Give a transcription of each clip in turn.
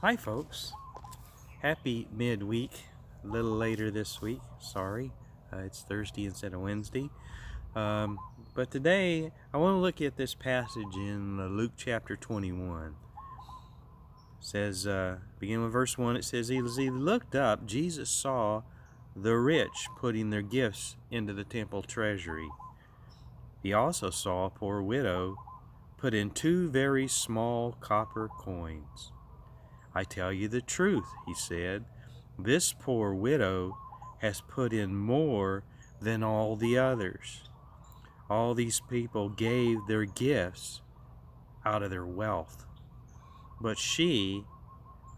Hi folks, happy midweek, a little later this week, sorry, it's Thursday instead of Wednesday, um, but today I want to look at this passage in Luke chapter 21. It says, beginning with verse 1, it says, as he looked up, Jesus saw the rich putting their gifts into the temple treasury. He also saw a poor widow put in 2 very small copper coins. I tell you the truth, he said, this poor widow has put in more than all the others. All these people gave their gifts out of their wealth, but she,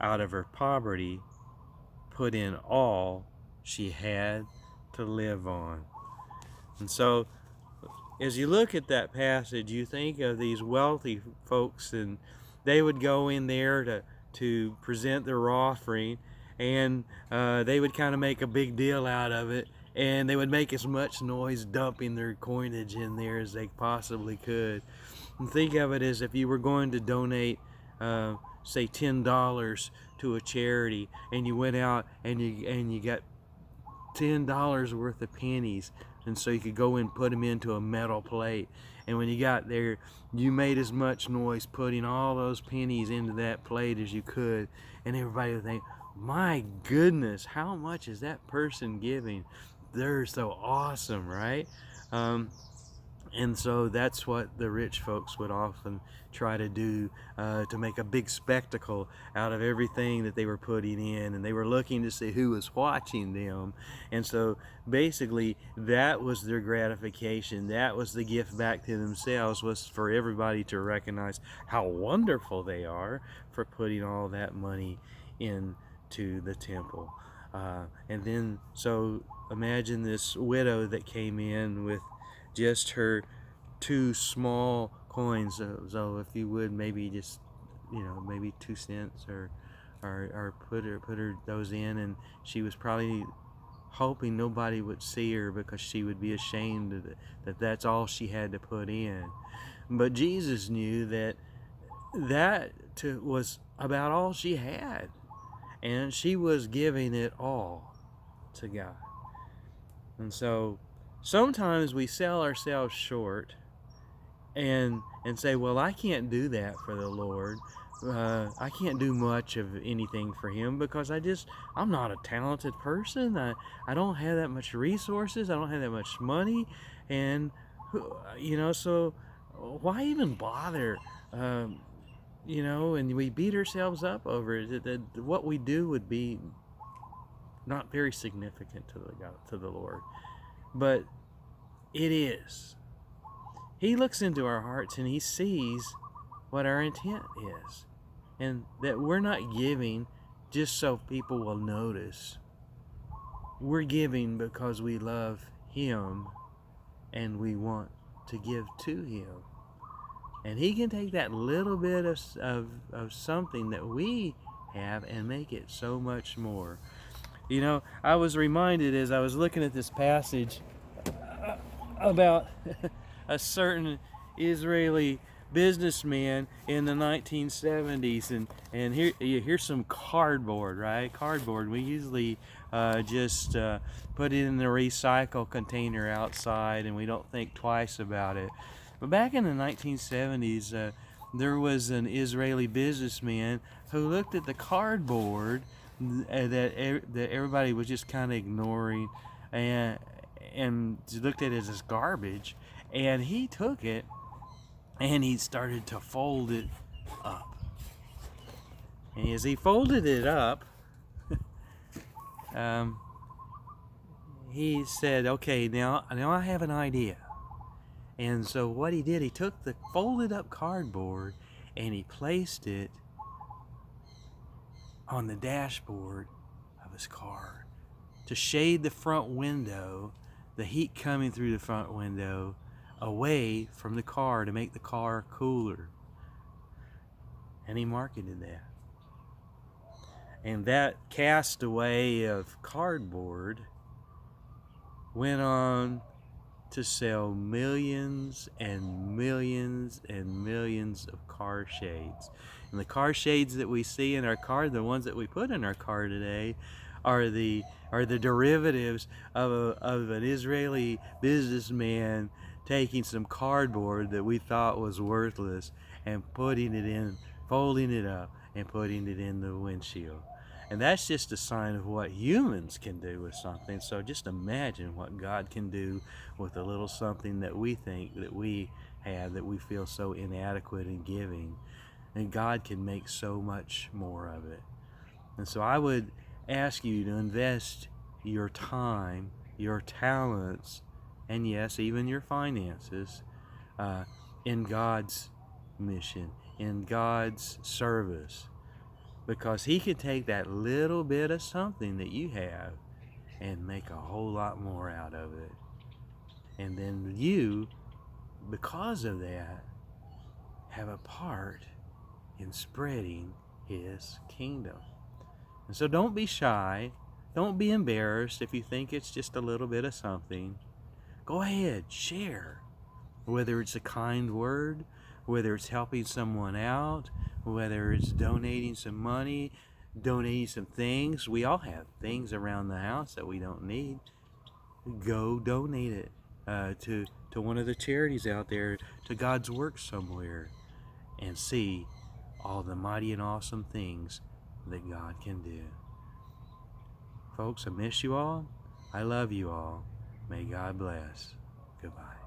out of her poverty, put in all she had to live on. And so, as you look at that passage, you think of these wealthy folks, and they would go in there to present their offering, and they would kind of make a big deal out of it, and they would make as much noise dumping their coinage in there as they possibly could. And think of it as if you were going to donate, say, $10 to a charity, and you went out and you got $10 worth of pennies, and so you could go and put them into a metal plate, and when you got there you made as much noise putting all those pennies into that plate as you could, and everybody would think, my goodness, how much is that person giving? They're so awesome, right? And so that's what the rich folks would often try to do, to make a big spectacle out of everything that they were putting in, and they were looking to see who was watching them. And so basically that was their gratification. That was the gift back to themselves, was for everybody to recognize how wonderful they are for putting all that money into the temple. And then so imagine this widow that came in with just her 2 small coins. So if you would, maybe just, maybe 2 cents, or put her those in, and she was probably hoping nobody would see her because she would be ashamed that that's all she had to put in. But Jesus knew that was about all she had, and she was giving it all to God. And so sometimes we sell ourselves short and say, well, I can't do that for the Lord. I can't do much of anything for him because I'm not a talented person. I don't have that much resources. I don't have that much money. And, so why even bother? And we beat ourselves up over it. That what we do would be not very significant to the Lord. But it is. He looks into our hearts and he sees what our intent is, and that we're not giving just so people will notice. We're giving because we love him and we want to give to him. And he can take that little bit of something that we have and make it so much more. I was reminded as I was looking at this passage about a certain Israeli businessman in the 1970s, and here's some cardboard, right? Cardboard. We usually just put it in the recycle container outside, and we don't think twice about it. But back in the 1970s, there was an Israeli businessman who looked at the cardboard that everybody was just kind of ignoring, and looked at it as garbage, and he took it and he started to fold it up. And as he folded it up, um, he said, okay, now I have an idea. And so what he did, he took the folded up cardboard and he placed it on the dashboard of his car to shade the front window, the heat coming through the front window, away from the car to make the car cooler. And he marketed that. And that castaway of cardboard went on to sell millions and millions and millions of car shades. And the car shades that we see in our car, the ones that we put in our car today, are the derivatives of an Israeli businessman taking some cardboard that we thought was worthless and putting it in, folding it up and putting it in the windshield. And that's just a sign of what humans can do with something. So just imagine what God can do with a little something that we think that we have, that we feel so inadequate in giving. And God can make so much more of it. And so I would ask you to invest your time, your talents, and yes, even your finances in God's mission, in God's service. Because He can take that little bit of something that you have and make a whole lot more out of it. And then you, because of that, have a part in spreading His kingdom. And so don't be shy. Don't be embarrassed if you think it's just a little bit of something. Go ahead, share. Whether it's a kind word, whether it's helping someone out, whether it's donating some money, donating some things. We all have things around the house that we don't need. Go donate it to one of the charities out there, to God's work somewhere, and see all the mighty and awesome things that God can do. Folks, I miss you all. I love you all. May God bless. Goodbye.